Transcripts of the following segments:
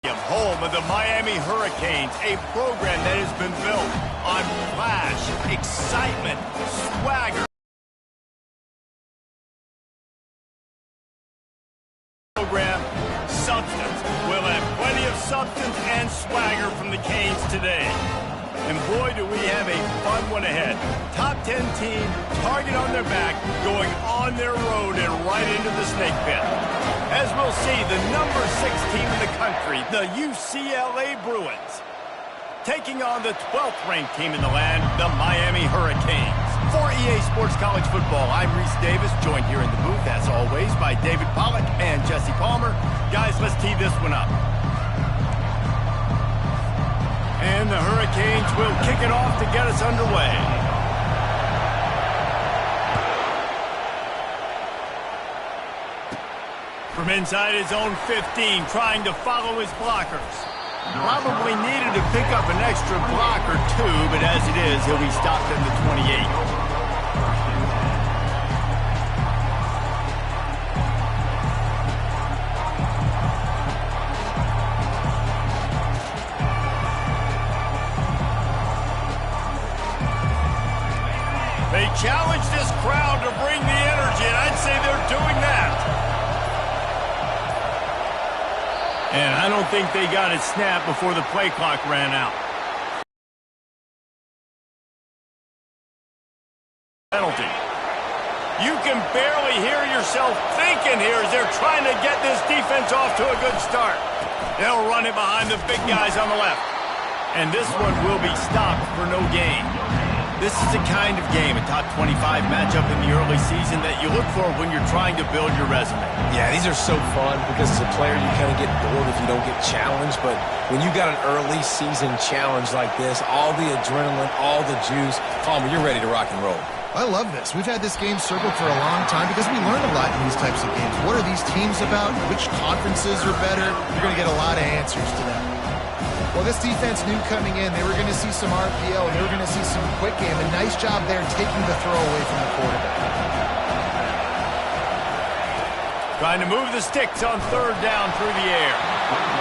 Home of the Miami Hurricanes, a program that has been built on flash, excitement, swagger. Program, substance. We'll have plenty of substance and swagger from the Canes today. And boy, do we have a fun one ahead. Top 10 team, target on their back, going on their road and right into the snake pit. As we'll see, the number 6 team in the country, the UCLA Bruins, taking on the 12th ranked team in the land, the Miami Hurricanes. For EA Sports College Football, I'm Reese Davis, joined here in the booth, as always, by David Pollack and Jesse Palmer. Guys, let's tee this one up. And the Hurricanes will kick it off to get us underway. From inside his own 15, trying to follow his blockers. Probably needed to pick up an extra block or two, but as it is, he'll be stopped at the 28. They challenge this crowd to bring the energy, and I'd say they're doing that. And I don't think they got it snapped before the play clock ran out. Penalty. You can barely hear yourself thinking here as they're trying to get this defense off to a good start. They'll run it behind the big guys on the left. And this one will be stopped for no gain. This is the kind of game, a top 25 matchup in the early season, that you look for when you're trying to build your resume. Yeah, these are so fun because as a player you kind of get bored if you don't get challenged, but when you got an early season challenge like this, all the adrenaline, all the juice, Palmer, you're ready to rock and roll. I love this. We've had this game circled for a long time because we learn a lot in these types of games. What are these teams about? Which conferences are better? You're going to get a lot of answers to that. Well, this defense knew coming in they were going to see some RPO, they were going to see some quick game. A nice job there taking the throw away from the quarterback. Trying to move the sticks on third down through the air.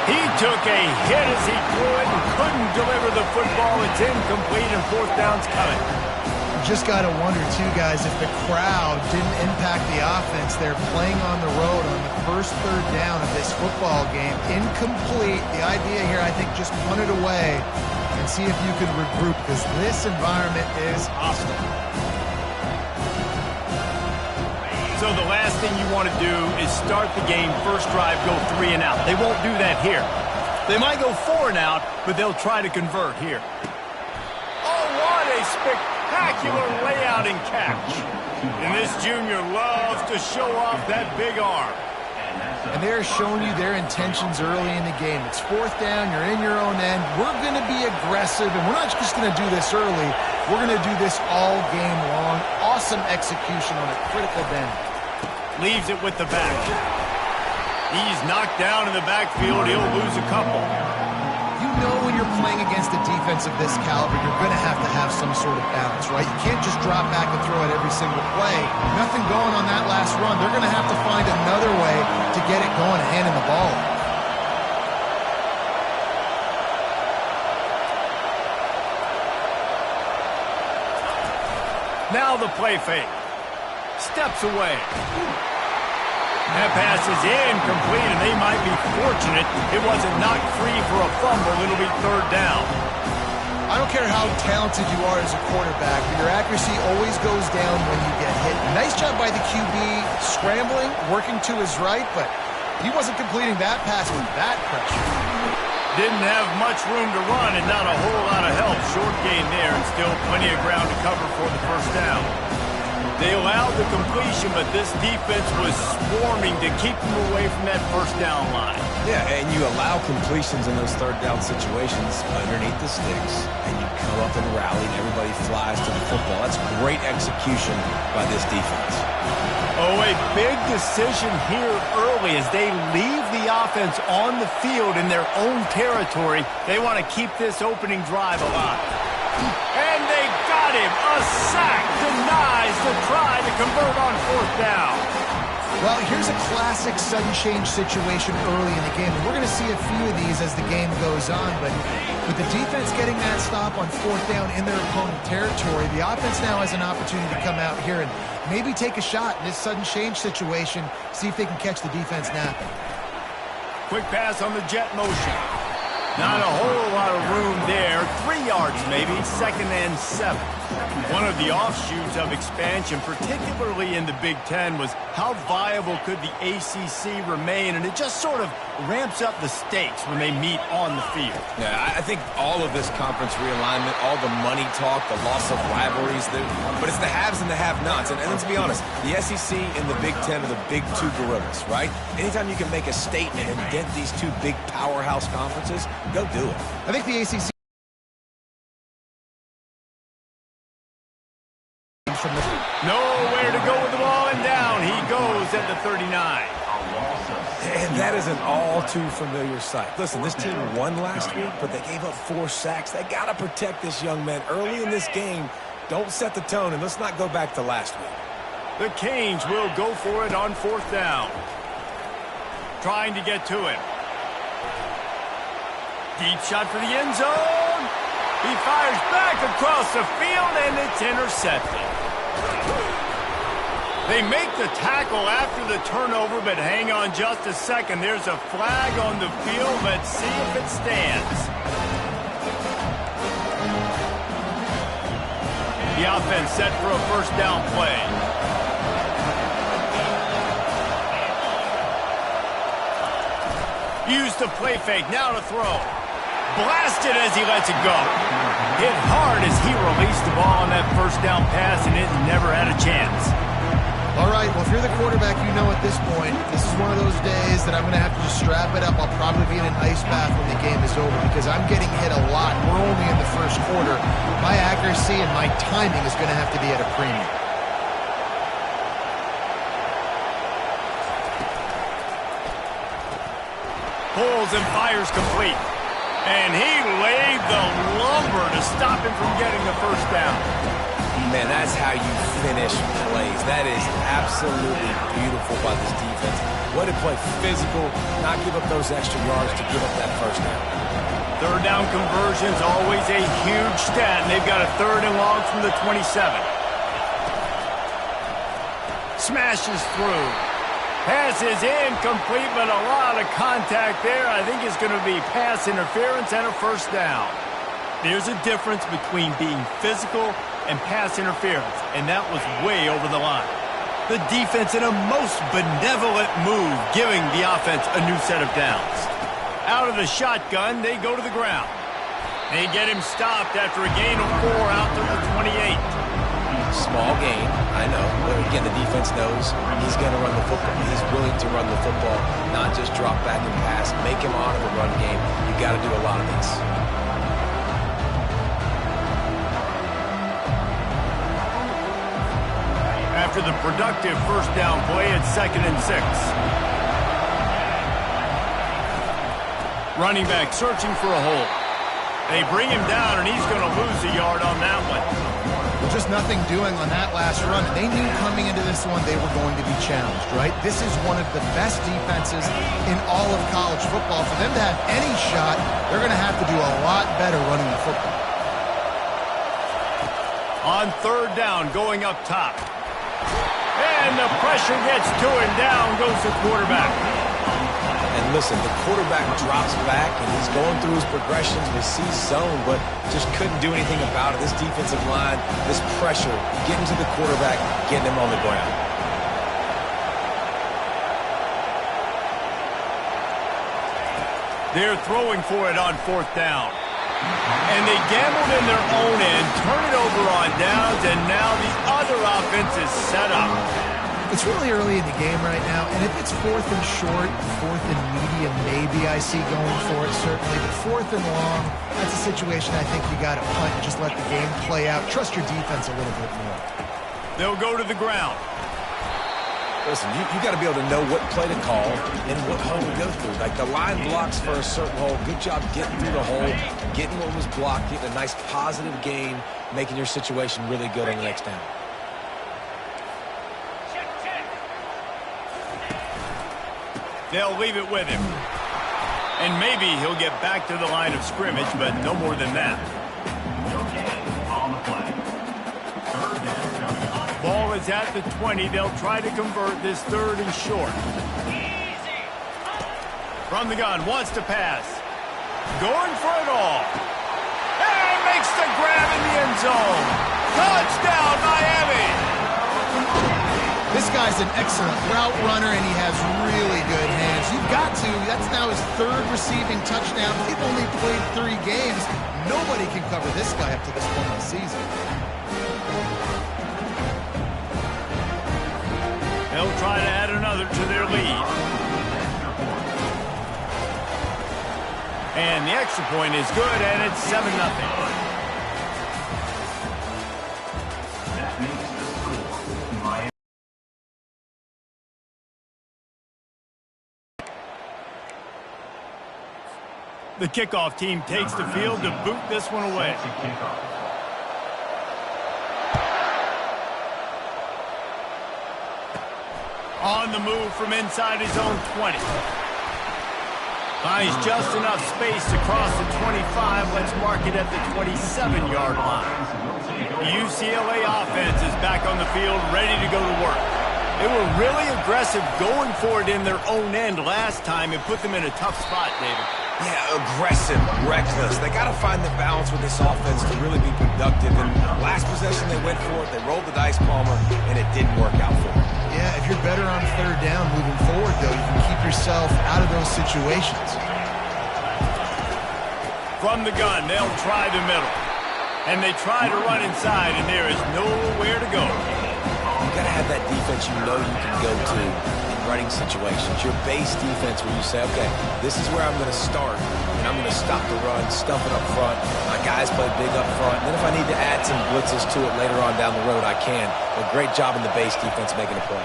He took a hit as he threw it and couldn't deliver the football. It's incomplete and fourth down's coming. Just got to wonder, too, guys, if the crowd didn't impact the offense. They're playing on the road on the first third down of this football game. Incomplete. The idea here, I think, just punt it away and see if you can regroup, because this environment is hostile. So the last thing you want to do is start the game, first drive, go 3 and out. They won't do that here. They might go 4 and out, but they'll try to convert here. Oh, what a spectacular layout and catch. And this junior loves to show off that big arm. And they're showing you their intentions early in the game. It's fourth down, you're in your own end. We're going to be aggressive, and we're not just going to do this early. We're going to do this all game long. Awesome execution on a critical bend. Leaves it with the back. He's knocked down in the backfield. He'll lose a couple. You know when you're playing against a defense of this caliber, you're going to have some sort of balance, right? You can't just drop back and throw it every single play. Nothing going on that last run. They're going to have to find another way to get it going and handing the ball off. Now the play fake. Steps away. That pass is incomplete, and they might be fortunate it wasn't knocked free for a fumble. It'll be third down. I don't care how talented you are as a quarterback, but your accuracy always goes down when you get hit. Nice job by the QB scrambling, working to his right, but he wasn't completing that pass with that pressure. Didn't have much room to run and not a whole lot of help. Short gain there and still plenty of ground to cover for the first down. They allowed the completion, but this defense was swarming to keep them away from that first down line. Yeah, and you allow completions in those third down situations underneath the sticks, and you come up and rally, and everybody flies to the football. That's great execution by this defense. Oh, a big decision here early as they leave the offense on the field in their own territory. They want to keep this opening drive alive. And they got him. A sack denies the try to convert on fourth down. Well, here's a classic sudden change situation early in the game. And we're going to see a few of these as the game goes on. But with the defense getting that stop on 4th down in their opponent territory, the offense now has an opportunity to come out here and maybe take a shot in this sudden change situation, see if they can catch the defense napping. Quick pass on the jet motion. Not a whole lot of room there. 3 yards maybe, 2nd and 7. One of the offshoots of expansion, particularly in the Big Ten, was how viable could the ACC remain, and it just sort of ramps up the stakes when they meet on the field. Yeah, I think all of this conference realignment, all the money talk, the loss of rivalries, but it's the haves and the have-nots. And let's be honest, the SEC and the Big Ten are the big 2 gorillas, right? Anytime you can make a statement and dent these 2 big powerhouse conferences, go do it. I think the ACC from the nowhere to go with the ball, and down he goes at the 39. And that is an all too familiar sight. Listen, this team won last week, but they gave up 4 sacks. They got to protect this young man early in this game. Don't set the tone, and let's not go back to last week. The Canes will go for it on 4th down. Trying to get to it. Deep shot for the end zone. He fires back across the field, and it's intercepted. They make the tackle after the turnover, but hang on just a second. There's a flag on the field. Let's see if it stands. The offense set for a 1st down play. Used the play fake, now to throw. Blasted as he lets it go. Hit hard as he released the ball on that 1st down pass, and it never had a chance. All right, well, if you're the quarterback, you know at this point, this is one of those days that I'm going to have to just strap it up. I'll probably be in an ice bath when the game is over because I'm getting hit a lot. We're only in the 1st quarter. My accuracy and my timing is going to have to be at a premium. Pulls and fires complete. And he laid the lumber to stop him from getting the 1st down. Man, that's how you finish plays. That is absolutely beautiful by this defense. Way to play physical, not give up those extra yards to give up that 1st down. 3rd down conversion's always a huge stat, and they've got a 3rd and long from the 27. Smashes through. Pass is incomplete, but a lot of contact there. I think it's going to be pass interference and a 1st down. There's a difference between being physical and pass interference, and that was way over the line. The defense in a most benevolent move, giving the offense a new set of downs. Out of the shotgun, they go to the ground. They get him stopped after a gain of 4 out to the 28. Small gain, I know. But again, the defense knows he's going to run the football. He's willing to run the football, not just drop back and pass. Make him honor the run game. You got to do a lot of this. After the productive 1st down play, it's 2nd and 6. Running back searching for a hole. They bring him down, and he's going to lose a yard on that one. Well, just nothing doing on that last run. They knew coming into this one they were going to be challenged, right? This is one of the best defenses in all of college football. For them to have any shot, they're going to have to do a lot better running the football. On 3rd down, going up top. And the pressure gets to him. Down goes the quarterback. And listen, the quarterback drops back, and he's going through his progressions. We see zone, but just couldn't do anything about it. This defensive line, this pressure, getting to the quarterback, getting him on the ground. They're throwing for it on 4th down. And they gambled in their own end, turn it over on downs, and now the other offense is set up. It's really early in the game right now, and if it's 4th and short, 4th and medium, maybe I see going for it, certainly. But 4th and long, that's a situation I think you got to punt and just let the game play out. Trust your defense a little bit more. They'll go to the ground. Listen, you got to be able to know what play to call and what hole to go through. Like the line blocks for a certain hole. Good job getting through the hole, getting what was blocked, getting a nice positive gain, making your situation really good on the next down. They'll leave it with him. And maybe he'll get back to the line of scrimmage, but no more than that. Ball is at the 20. They'll try to convert this 3rd and short. From the gun, wants to pass. Going for it all. And makes the grab in the end zone. Touchdown, Miami! This guy's an excellent route runner, and he has really good hands. You've got to. That's now his 3rd receiving touchdown. He's only played 3 games. Nobody can cover this guy up to this point in the season. They'll try to add another to their lead. And the extra point is good, and it's 7-0. The kickoff team takes the field to boot this one away. On the move from inside his own 20. Finds just enough space to cross the 25. Let's mark it at the 27-yard line. The UCLA offense is back on the field, ready to go to work. They were really aggressive going for it in their own end last time and put them in a tough spot, David. Yeah, aggressive, reckless. They got to find the balance with this offense to really be productive. And last possession, they went for it. They rolled the dice, Palmer, and it didn't work out for them. Yeah, if you're better on 3rd down moving forward, though, you can keep yourself out of those situations. From the gun, they'll try the middle. And they try to run inside, and there is nowhere to go. You got to have that defense you know you can go to in running situations. Your base defense where you say, okay, this is where I'm going to start, and I'm going to stop the run, stuff it up front. My guys play big up front. And then if I need to add some blitzes to it later on down the road, I can. A great job in the base defense making a play.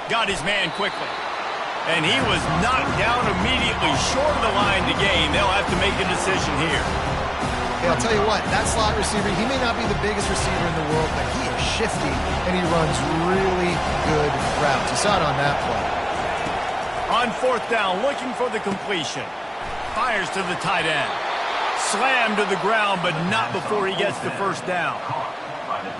Got his man quickly. And he was knocked down immediately short of the line to gain. They'll have to make a decision here. Hey, I'll tell you what, that slot receiver, he may not be the biggest receiver in the world, but he is shifty, and he runs really good routes. You saw it on that play. On 4th down, looking for the completion. Fires to the tight end. Slammed to the ground, but not before he gets the 1st down.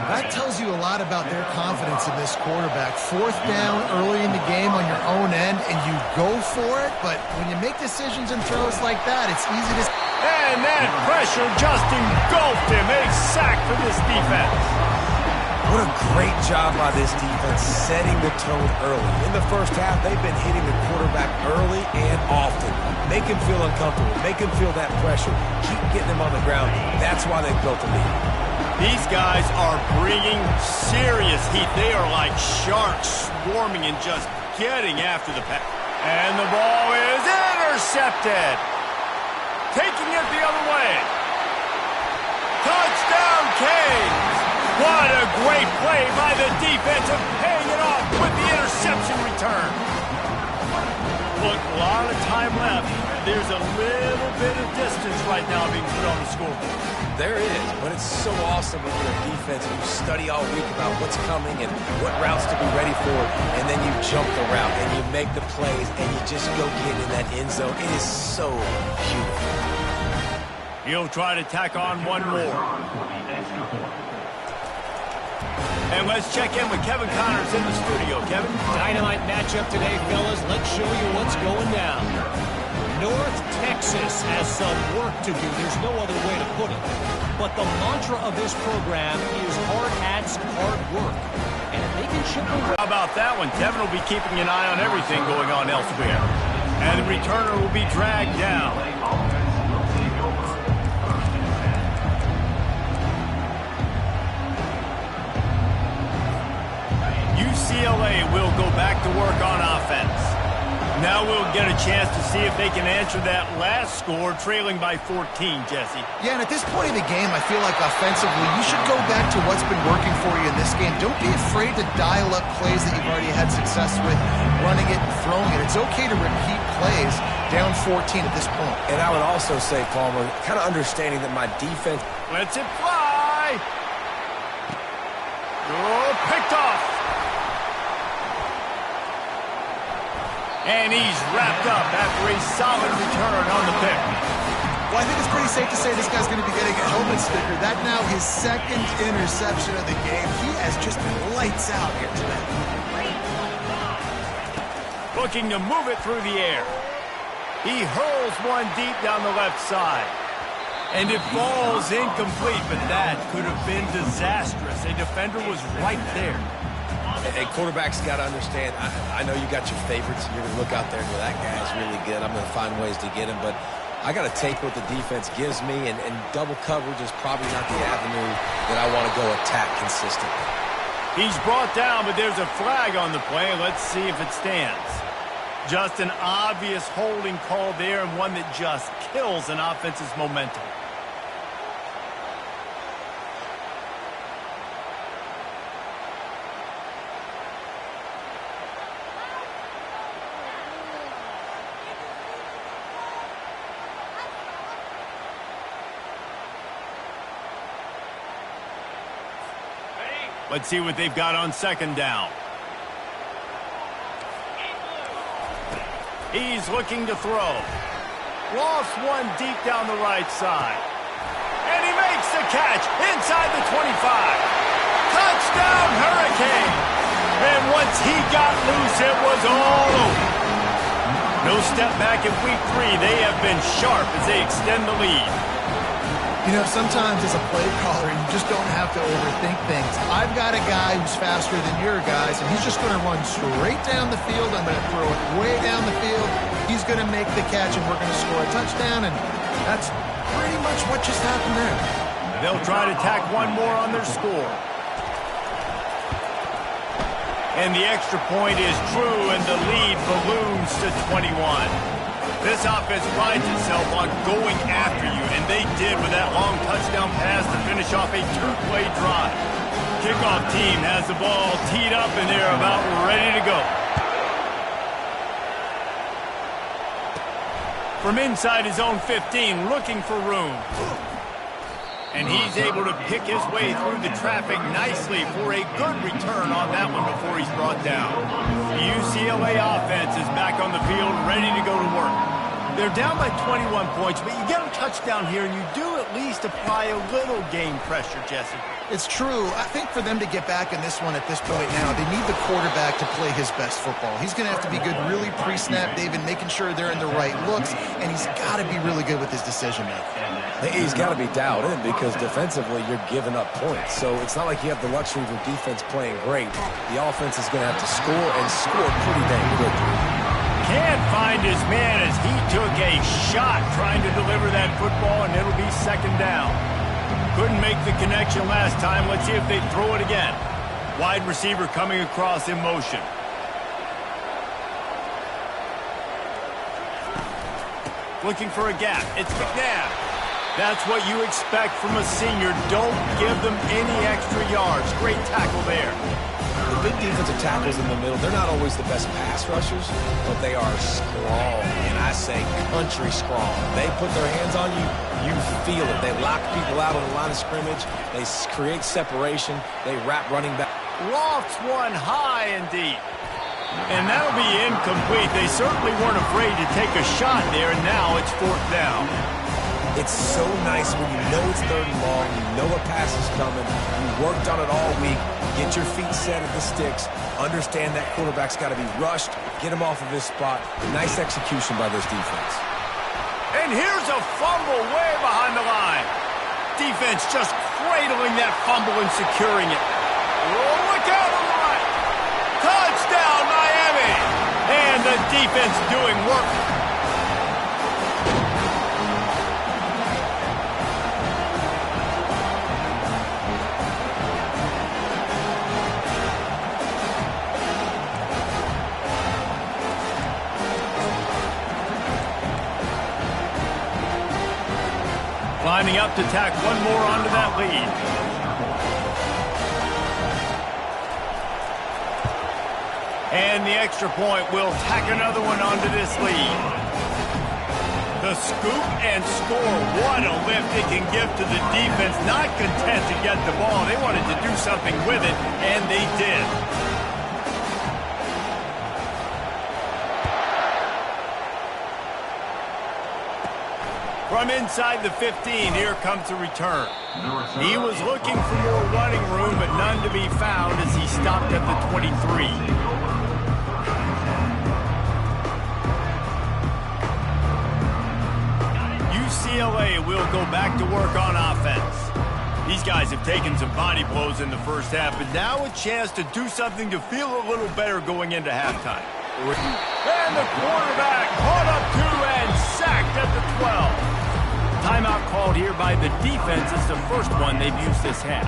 That tells you a lot about their confidence in this quarterback. 4th down early in the game on your own end, and you go for it, but when you make decisions and throws like that, it's easy to... And that pressure just engulfed him. A sack for this defense. What a great job by this defense setting the tone early. In the 1st half, they've been hitting the quarterback early and often. Make him feel uncomfortable. Make him feel that pressure. Keep getting him on the ground. That's why they've built a lead. These guys are bringing serious heat. They are like sharks swarming and just getting after the pass. And the ball is intercepted. Taking it the other way. Touchdown, Canes. What a great play by the defensive, paying it off with the interception return. Look, a lot of time left. There's a little bit of distance right now being put on the scoreboard. There is, but it's so awesome when you're a defense and you study all week about what's coming and what routes to be ready for, and then you jump the route and you make the plays and you just go get in that end zone. It is so beautiful. He'll try to tack on one more. And let's check in with Kevin Connors in the studio. Kevin? Dynamite matchup today, fellas. Let's show you what's going down. North Texas has some work to do. There's no other way to put it. But the mantra of this program is hard hats, hard work. And if they can chip away... How about that one? Kevin will be keeping an eye on everything going on elsewhere. And the returner will be dragged down. UCLA will go back to work on offense. Now we'll get a chance to see if they can answer that last score, trailing by 14, Jesse. Yeah, and at this point in the game, I feel like offensively, you should go back to what's been working for you in this game. Don't be afraid to dial up plays that you've already had success with, running it and throwing it. It's okay to repeat plays down 14 at this point. And I would also say, Palmer, kind of understanding that my defense... Lets it fly! Oh, picked off! And he's wrapped up after a solid return on the pick. Well, I think it's pretty safe to say this guy's going to be getting a helmet sticker. That now his second interception of the game. He has just been lights out here today. Looking to move it through the air. He hurls one deep down the left side. And it falls incomplete, but that could have been disastrous. A defender was right there. Hey, quarterback's got to understand, I know you got your favorites. You're going to look out there and go, that guy's really good. I'm going to find ways to get him. But I got to take what the defense gives me, and double coverage is probably not the avenue that I want to go attack consistently. He's brought down, but there's a flag on the play. Let's see if it stands. Just an obvious holding call there, and one that just kills an offense's momentum. Let's see what they've got on second down. He's looking to throw. Lost one deep down the right side. And he makes the catch inside the 25. Touchdown, Hurricane! And once he got loose, it was all over. No step back in week 3. They have been sharp as they extend the lead. You know, sometimes as a play caller, you just don't have to overthink things. I've got a guy who's faster than your guys, and he's just going to run straight down the field. I'm going to throw it way down the field. He's going to make the catch, and we're going to score a touchdown, and that's pretty much what just happened there. They'll try to tack one more on their score. And the extra point is true, and the lead balloons to 21. This offense prides itself on going after you, and they did with that long touchdown pass to finish off a 2-play drive. Kickoff team has the ball teed up, and they're about ready to go. From inside his own 15, looking for room. And he's able to pick his way through the traffic nicely for a good return on that one before he's brought down. The UCLA offense is back on the field, ready to go to work. They're down by 21 points, but you get a touchdown here, and you do at least apply a little game pressure, Jesse. It's true. I think for them to get back in this one at this point now, they need the quarterback to play his best football. He's going to have to be good really pre-snap, David, making sure they're in the right looks, and he's got to be really good with his decision-making. He's got to be dialed in because defensively you're giving up points. So it's not like you have the luxury of your defense playing great. The offense is going to have to score and score pretty dang quickly. Can't find his man as he took a shot trying to deliver that football, and it'll be second down. Couldn't make the connection last time. Let's see if they throw it again. Wide receiver coming across in motion. Looking for a gap. It's McNabb. That's what you expect from a senior. Don't give them any extra yards. Great tackle there. The big defensive tackles in the middle, they're not always the best pass rushers, but they are strong, and I say country strong. They put their hands on you, you feel it. They lock people out on the line of scrimmage. They create separation. They wrap running back. Lofts one high and deep. And that'll be incomplete. They certainly weren't afraid to take a shot there, and now it's fourth down. It's so nice when you know it's third and long, you know a pass is coming, you worked on it all week, get your feet set at the sticks, understand that quarterback's got to be rushed, get him off of his spot. Nice execution by this defense. And here's a fumble way behind the line. Defense just cradling that fumble and securing it. Oh, look out on the right. Touchdown, Miami. And the defense doing work. Lining up to tack one more onto that lead. And the extra point will tack another one onto this lead. The scoop and score. What a lift it can give to the defense. Not content to get the ball. They wanted to do something with it, and they did. From inside the 15, here comes the return. He was looking for more running room, but none to be found as he stopped at the 23. UCLA will go back to work on offense. These guys have taken some body blows in the first half, but now a chance to do something to feel a little better going into halftime. And the quarterback caught up to and sacked at the 12. Timeout called here by the defense. It's the first one they've used this half.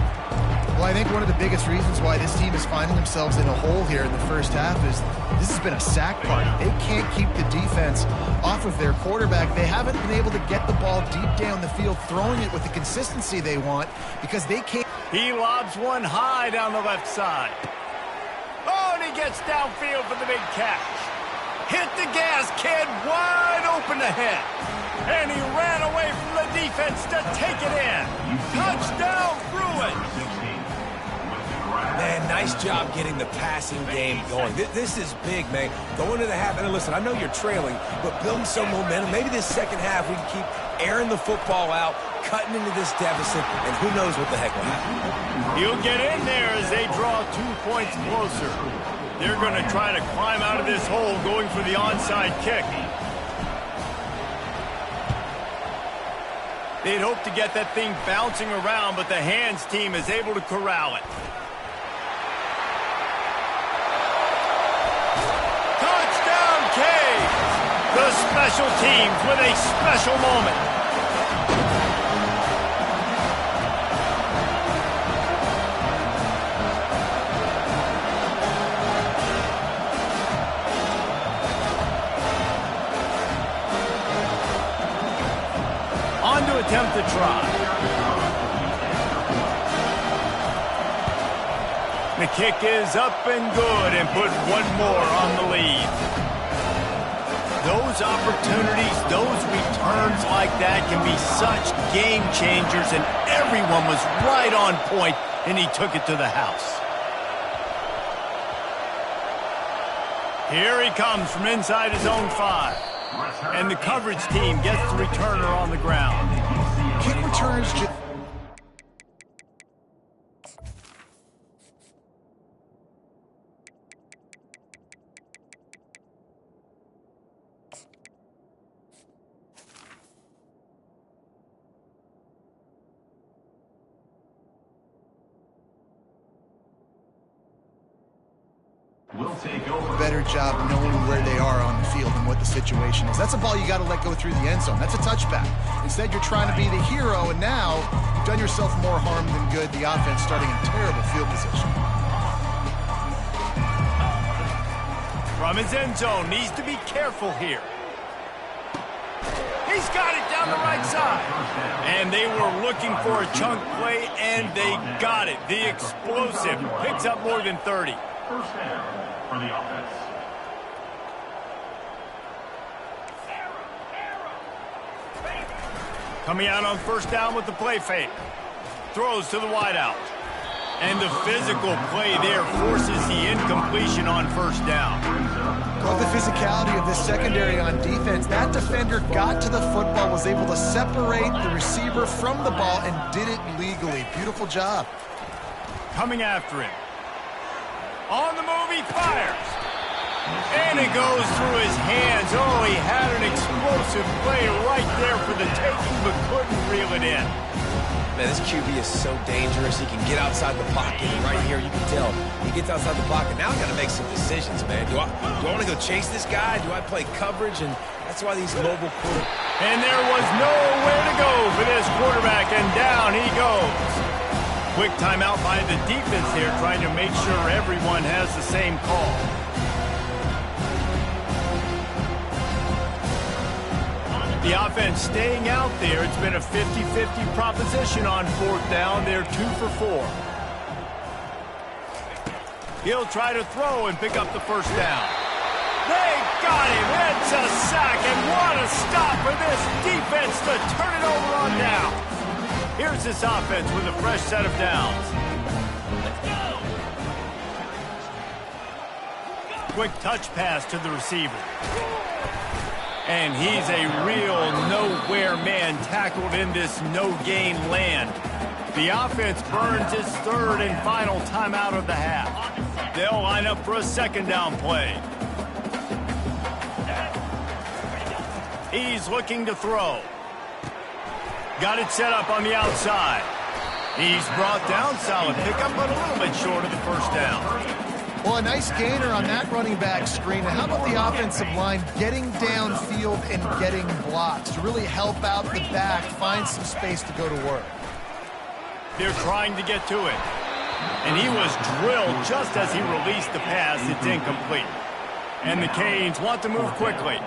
Well, I think one of the biggest reasons why this team is finding themselves in a hole here in the first half is this has been a sack party. They can't keep the defense off of their quarterback. They haven't been able to get the ball deep down the field, throwing it with the consistency they want because they can't. He lobs one high down the left side. Oh, and he gets downfield for the big catch. Hit the gas, kid, wide open ahead. And he ran away from the defense to take it in. Touchdown, Bruins. Man, nice job getting the passing game going. This is big, man. Go into the half, and listen, I know you're trailing, but building some momentum. Maybe this second half we can keep airing the football out, cutting into this deficit, and who knows what the heck will happen. He'll get in there as they draw 2 points closer. They're going to try to climb out of this hole going for the onside kick. They'd hope to get that thing bouncing around, but the hands team is able to corral it. Touchdown, Caves! The special teams with a special moment. Attempt to try. The kick is up and good and put one more on the lead. Those opportunities, those returns like that can be such game changers, and everyone was right on point, and he took it to the house. Here he comes from inside his own 5. And the coverage team gets the returner on the ground. Kick returners just... better job knowing where they are on the field and what the situation is. That's a ball you got to let go through the end zone. That's a touchback. Instead, you're trying to be the hero, and now you've done yourself more harm than good. The offense starting in terrible field position. From his end zone, needs to be careful here. He's got it down the right side. And they were looking for a chunk play, and they got it. The explosive picks up more than 30. First down for the offense. Coming out on first down with the play fake. Throws to the wideout. And the physical play there forces the incompletion on first down. Love the physicality of this secondary on defense. That defender got to the football, was able to separate the receiver from the ball, and did it legally. Beautiful job. Coming after him. On the move, he fires. And it goes through his hands. Oh, he had an explosive play right there for the taking, but couldn't reel it in. Man, this QB is so dangerous. He can get outside the pocket. Right here, you can tell. He gets outside the pocket. Now I got to make some decisions, man. Do I want to go chase this guy? Do I play coverage? And that's why these mobile quarterbacks. And there was nowhere to go for this quarterback, and down he goes. Quick timeout by the defense here, trying to make sure everyone has the same call. The offense staying out there. It's been a 50-50 proposition on fourth down. They're 2 for 4. He'll try to throw and pick up the first down. They got him. It's a sack, and what a stop for this defense to turn it over on down. Here's this offense with a fresh set of downs. Let's go. Quick touch pass to the receiver. And he's a real nowhere man tackled in this no-gain land. The offense burns its third and final timeout of the half. They'll line up for a second down play. He's looking to throw. Got it set up on the outside. He's brought down, solid pickup, but a little bit short of the first down. Well, a nice gainer on that running back screen. And how about the offensive line getting downfield and getting blocks to really help out the back, find some space to go to work? They're trying to get to it. And he was drilled just as he released the pass. It's incomplete. And the Canes want to move quickly.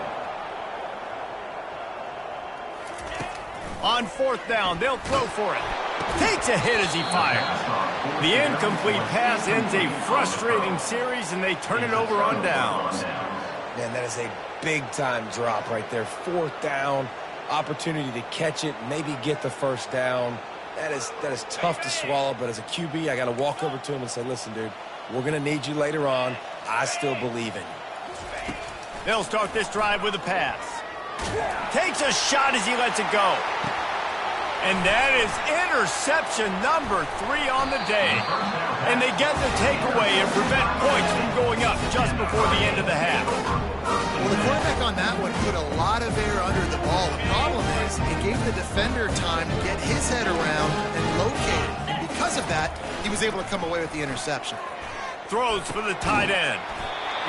On fourth down, they'll throw for it. Takes a hit as he fires. The incomplete pass ends a frustrating series, and they turn it over on downs. Man, that is a big-time drop right there. Fourth down, opportunity to catch it, maybe get the first down. That is tough to swallow, but as a QB, I got to walk over to him and say, listen, dude, we're going to need you later on. I still believe in you. They'll start this drive with a pass. Takes a shot as he lets it go. And that is interception number 3 on the day. And they get the takeaway and prevent points from going up just before the end of the half. Well, the quarterback on that one put a lot of air under the ball. The problem is it gave the defender time to get his head around and locate. And because of that, he was able to come away with the interception. Throws for the tight end.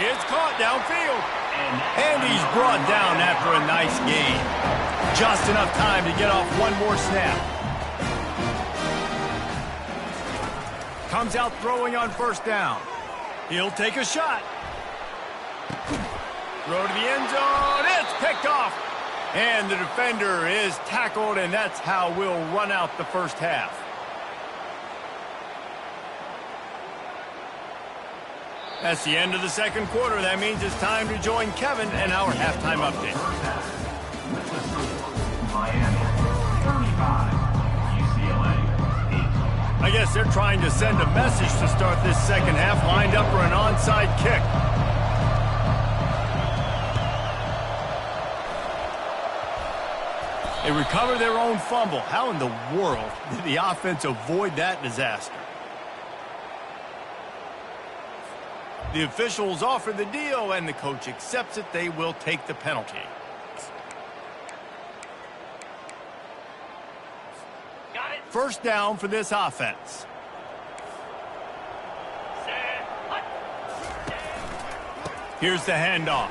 It's caught downfield. And he's brought down after a nice gain. Just enough time to get off one more snap. Comes out throwing on first down. He'll take a shot. Throw to the end zone. It's picked off. And the defender is tackled, and that's how we'll run out the first half. That's the end of the second quarter. That means it's time to join Kevin and our halftime update. Miami, 35, UCLA, 8. I guess they're trying to send a message to start this second half, lined up for an onside kick. They recover their own fumble. How in the world did the offense avoid that disaster? The officials offer the deal, and the coach accepts it. They will take the penalty. First down for this offense. Here's the handoff.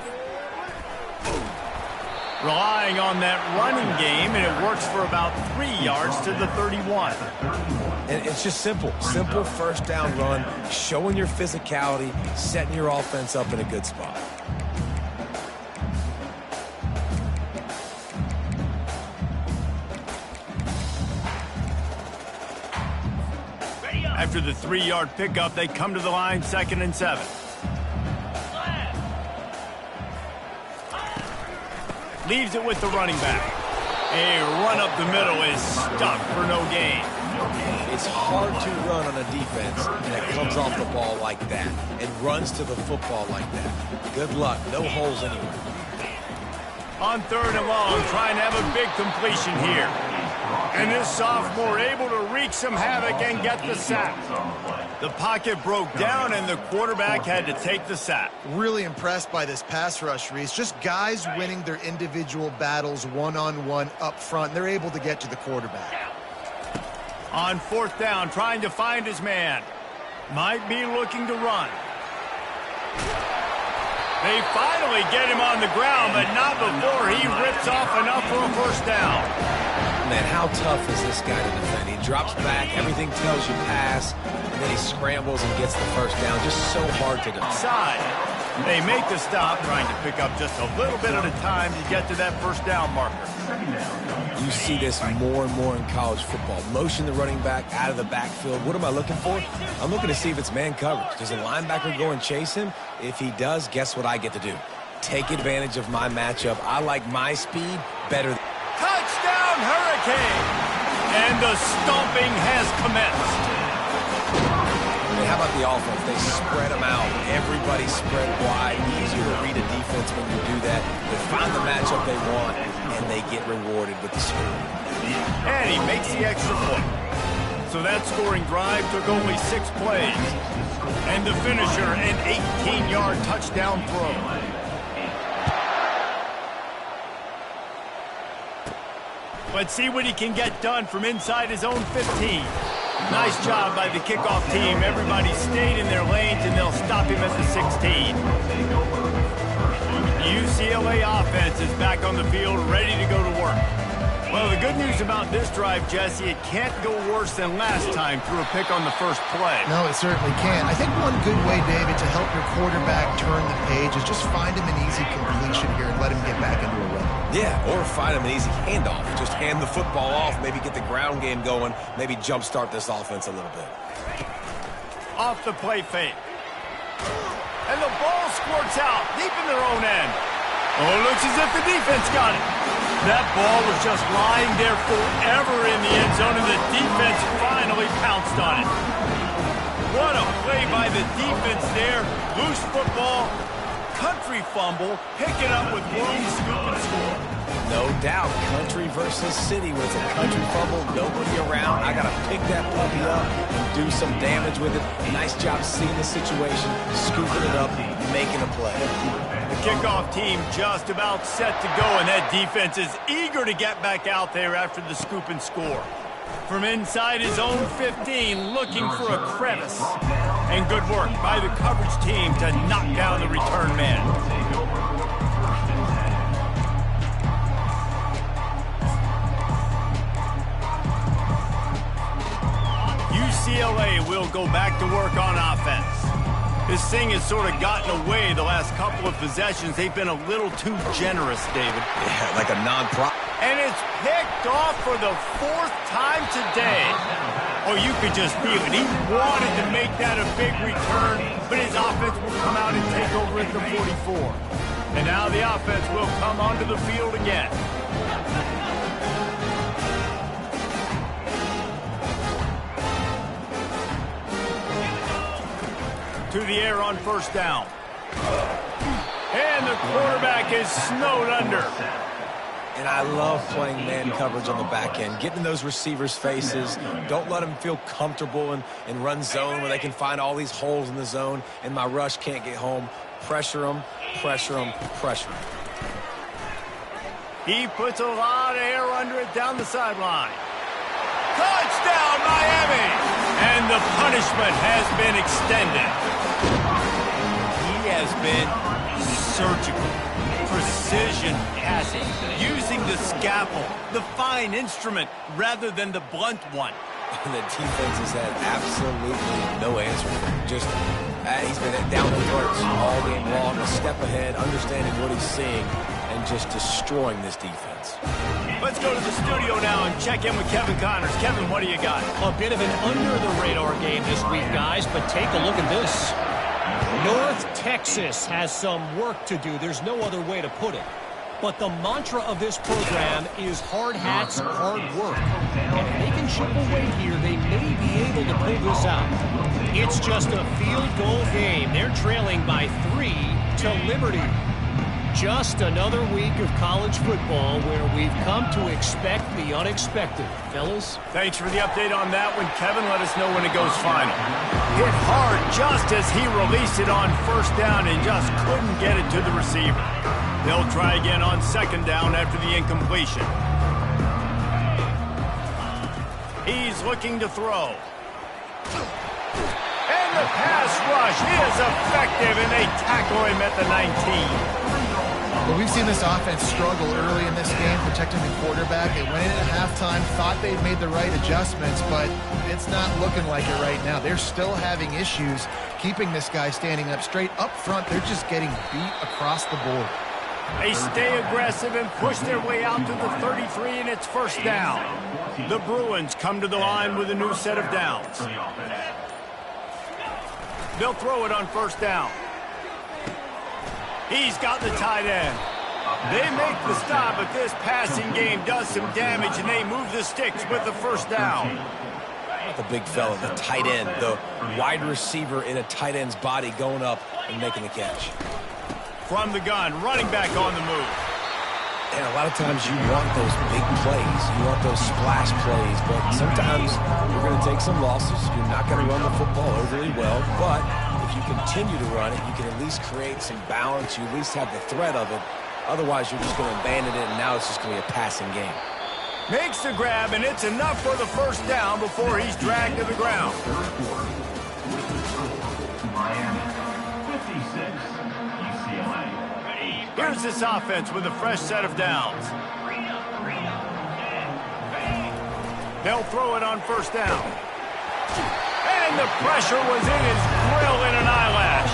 Relying on that running game, and it works for about 3 yards to the 31. And it's just simple. Simple first down run, showing your physicality, setting your offense up in a good spot. After the 3-yard pickup, they come to the line, 2nd and 7. Leaves it with the running back. A run up the middle is stuck for no gain. It's hard to run on a defense that comes off the ball like that and runs to the football like that. Good luck. No holes anywhere. On 3rd and long, trying to have a big completion here. And this sophomore able to wreak some havoc and get the sack. The pocket broke down, and the quarterback had to take the sack. Really impressed by this pass rush, Reese. Just guys winning their individual battles one-on-one up front. They're able to get to the quarterback. On 4th down, trying to find his man. Might be looking to run. They finally get him on the ground, but not before he rips off enough for a first down. Man, how tough is this guy to defend? He drops back, everything tells you pass, and then he scrambles and gets the first down. Just so hard to defend. Side. They make the stop, trying to pick up just a little bit at a time to get to that first down marker. You see this more and more in college football. Motion the running back out of the backfield. What am I looking for? I'm looking to see if it's man coverage. Does a linebacker go and chase him? If he does, guess what I get to do? Take advantage of my matchup. I like my speed better. Touchdown, Hurricane! And the stomping has commenced. how about the offense? They spread them out. Everybody spread wide. Easier to read a defense when you do that. They find the matchup they want, and they get rewarded with the score. And he makes the extra point. So that scoring drive took only 6 plays. And the finisher, an 18-yard touchdown throw. Let's see what he can get done from inside his own 15. Nice job by the kickoff team. Everybody stayed in their lanes, and they'll stop him at the 16. The UCLA offense is back on the field, ready to go to work. Well, the good news about this drive, Jesse, it can't go worse than last time through a pick on the first play. No, it certainly can't. I think one good way, David, to help your quarterback turn the page is just find him an easy completion here and let him get back into a run. Yeah, or find him an easy handoff. Just hand the football off, maybe get the ground game going, maybe jumpstart this offense a little bit. Off the play fake. And the ball squirts out deep in their own end. Oh, it looks as if the defense got it. That ball was just lying there forever in the end zone, and the defense finally pounced on it. What a play by the defense there. Loose football, country fumble, pick it up with one scoop and score. No doubt, country versus city. When it's a country fumble, nobody around. I got to pick that puppy up and do some damage with it. Nice job seeing the situation, scooping it up, making a play. The kickoff team just about set to go, and that defense is eager to get back out there after the scoop and score. From inside his own 15, looking for a crevice. And good work by the coverage team to knock down the return man. UCLA will go back to work on offense. This thing has sort of gotten away the last couple of possessions. They've been a little too generous, David. Yeah, like a non-prop. And it's picked off for the 4th time today. Oh, you could just feel it. He wanted to make that a big return, but his offense will come out and take over at the 44. And now the offense will come onto the field again. To the air on first down. And the quarterback is snowed under. And I love playing man coverage on the back end, getting in those receivers' faces. Don't let them feel comfortable in run zone where they can find all these holes in the zone and my rush can't get home. Pressure them, pressure them, pressure them. He puts a lot of air under it down the sideline. Touchdown, Miami! And the punishment has been extended. He has been surgical. Precision passing, using the scalpel, the fine instrument, rather than the blunt one. And the defense has had absolutely no answer. Just, he's been down the throats all game long, a step ahead, understanding what he's seeing, and just destroying this defense. Let's go to the studio now and check in with Kevin Connors. Kevin, what do you got? A bit of an under-the-radar game this week, guys, but take a look at this. North Texas has some work to do. There's no other way to put it. But the mantra of this program is hard hats, hard work. And if they can chip away here, they may be able to pull this out. It's just a field goal game. They're trailing by 3 to Liberty. Just another week of college football where we've come to expect the unexpected. Fellas? Thanks for the update on that one, Kevin. Let us know when it goes final. Hit hard just as he released it on first down and just couldn't get it to the receiver. They'll try again on second down after the incompletion. He's looking to throw. And the pass rush is effective, and they tackle him at the 19. Well, we've seen this offense struggle early in this game, protecting the quarterback. They went in at halftime, thought they'd made the right adjustments, but it's not looking like it right now. They're still having issues keeping this guy standing up straight. Up front, they're just getting beat across the board. They stay aggressive and push their way out to the 33, and it's first down. The Bruins come to the line with a new set of downs. They'll throw it on first down. He's got the tight end. They make the stop, but this passing game does some damage, and they move the sticks with the first down. The big fella, the tight end, the wide receiver in a tight end's body going up and making the catch. From the gun, running back on the move. And a lot of times you want those big plays. You want those splash plays, but sometimes you're going to take some losses. You're not going to run the football overly well, but if you continue to run it, you can at least create some balance. You at least have the threat of it. Otherwise, you're just going to abandon it, and now it's just going to be a passing game. Makes the grab, and it's enough for the first down before he's dragged to the ground. Miami, 56, UCLA. Here's this offense with a fresh set of downs. They'll throw it on first down. And the pressure was in his grill in an eyelash.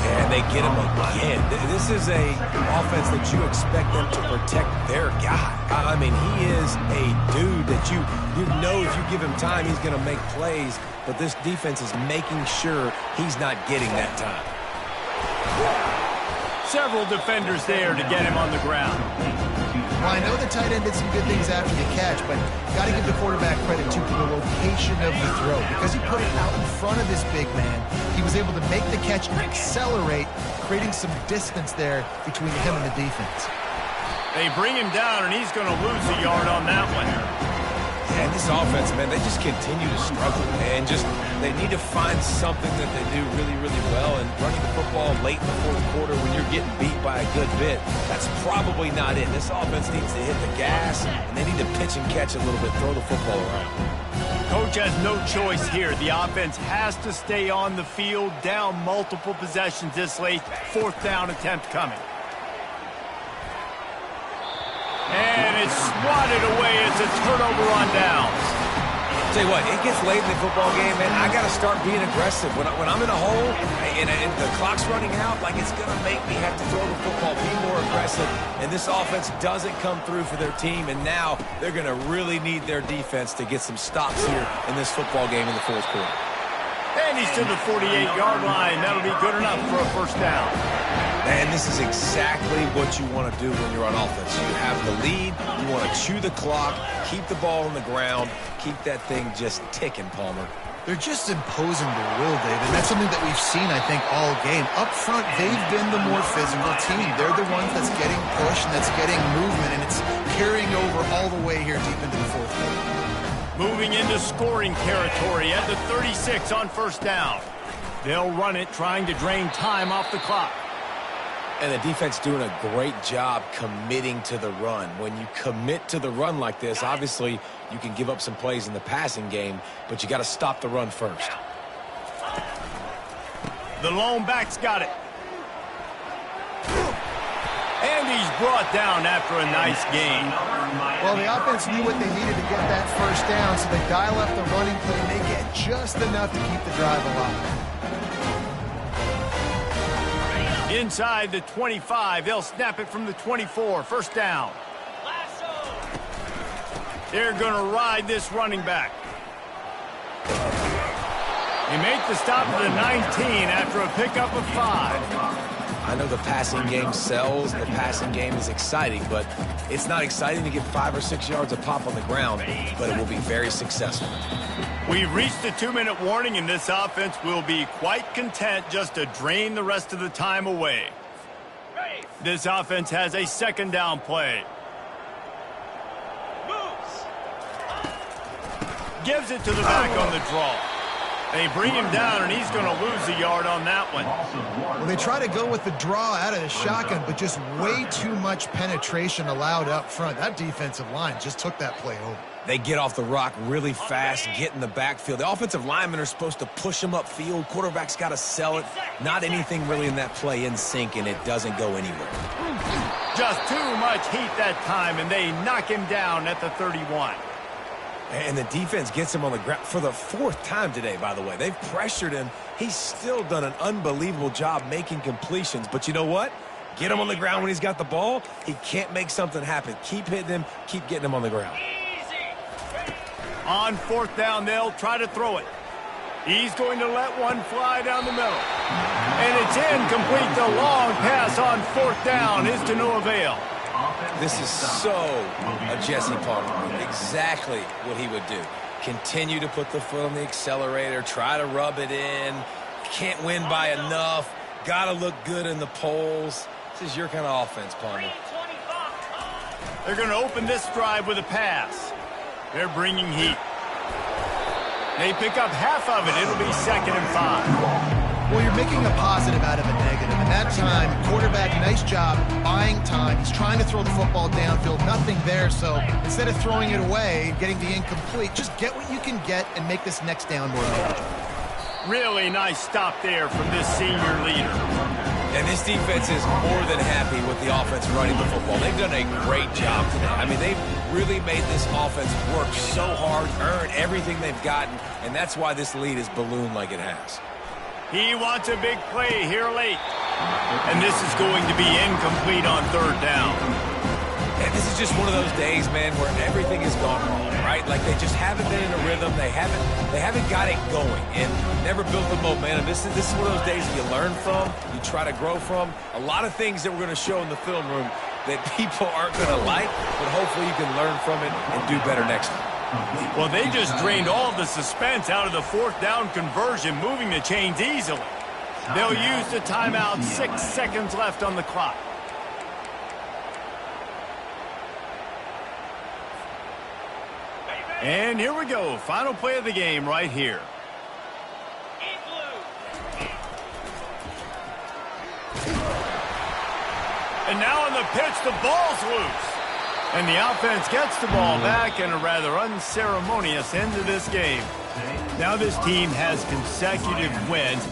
And they get him again. This is a offense that you expect them to protect their guy. I mean, he is a dude that you know if you give him time, he's going to make plays. But this defense is making sure he's not getting that time. Several defenders there to get him on the ground. Well, I know the tight end did some good things after the catch, but got to give the quarterback credit too for the location of the throw. Because he put it out in front of this big man, he was able to make the catch and accelerate, creating some distance there between him and the defense. They bring him down, and he's going to lose a yard on that one. And this offense, man, they just continue to struggle. And they need to find something that they do really, really well. And running the football late in the fourth quarter when you're getting beat by a good bit, that's probably not it. This offense needs to hit the gas, and they need to pitch and catch a little bit, throw the football around. Coach has no choice here. The offense has to stay on the field, down multiple possessions this late. Fourth down attempt coming. And it's swatted away. It's a turnover on downs. Tell you what, it gets late in the football game, man. I got to start being aggressive. When I'm in a hole and the clock's running out, like it's going to make me have to throw the football, be more aggressive. And this offense doesn't come through for their team, and now they're going to really need their defense to get some stops here in this football game in the fourth quarter. And he's to the 48-yard line. That'll be good enough for a first down. And this is exactly what you want to do when you're on offense. You have the lead, you want to chew the clock, keep the ball on the ground, keep that thing just ticking, Palmer. They're just imposing the will, David. And that's something that we've seen, I think, all game. Up front, they've been the more physical team. They're the ones that's getting pushed and that's getting movement, and it's carrying over all the way here deep into the fourth quarter. Moving into scoring territory at the 36 on first down. They'll run it, trying to drain time off the clock. And the defense doing a great job committing to the run. When you commit to the run like this, obviously you can give up some plays in the passing game, but you got to stop the run first. The lone back's got it. And he's brought down after a nice gain. Well, the offense knew what they needed to get that first down, so they dial up the running play and they get just enough to keep the drive alive. Inside the 25, they'll snap it from the 24. First down. They're going to ride this running back. They make the stop at the 19 after a pickup of 5. I know the passing game sells, the passing game is exciting, but it's not exciting to get 5 or 6 yards of pop on the ground, but it will be very successful. We've reached the 2-minute warning, and this offense will be quite content just to drain the rest of the time away. This offense has a second down play. Gives it to the back on the draw. They bring him down, and he's going to lose a yard on that one. Well, they try to go with the draw out of the shotgun, but just way too much penetration allowed up front. That defensive line just took that play over. They get off the rock really fast, get in the backfield. The offensive linemen are supposed to push them upfield. Quarterback's got to sell it. Not anything really in that play in sync, and it doesn't go anywhere. Just too much heat that time, and they knock him down at the 31. And the defense gets him on the ground for the 4th time today, by the way. They've pressured him. He's still done an unbelievable job making completions. But you know what? Get him on the ground when he's got the ball. He can't make something happen. Keep hitting him. Keep getting him on the ground. On 4th down, they'll try to throw it. He's going to let one fly down the middle. And it's incomplete. The long pass on 4th down is to no avail. This is so a Jesse Palmer move. Exactly what he would do. Continue to put the foot on the accelerator. Try to rub it in. Can't win by enough. Got to look good in the polls. This is your kind of offense, Palmer. They're going to open this drive with a pass. They're bringing heat. They pick up half of it. It'll be 2nd and 5. Well, you're making a positive out of a negative. And that time, quarterback, nice job buying time. He's trying to throw the football downfield. Nothing there. So instead of throwing it away, getting the incomplete, just get what you can get and make this next down more manageable. Really nice stop there from this senior leader. And this defense is more than happy with the offense running the football. They've done a great job today. I mean, they've really made this offense work so hard, earn everything they've gotten, and that's why this lead is ballooned like it has. He wants a big play here late. And this is going to be incomplete on 3rd down. And this is just one of those days, man, where everything has gone wrong, right? Like they just haven't been in a rhythm. They haven't got it going and never built the momentum. This is one of those days that you learn from, you try to grow from. A lot of things that we're going to show in the film room that people aren't going to like, but hopefully you can learn from it and do better next time. Well, they just drained all the suspense out of the 4th down conversion, moving the chains easily. They'll use the timeout. 6 seconds left on the clock. And here we go. Final play of the game right here. And now on the pitch, the ball's loose. And the offense gets the ball back in a rather unceremonious end to this game. Now this team has consecutive wins.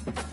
it.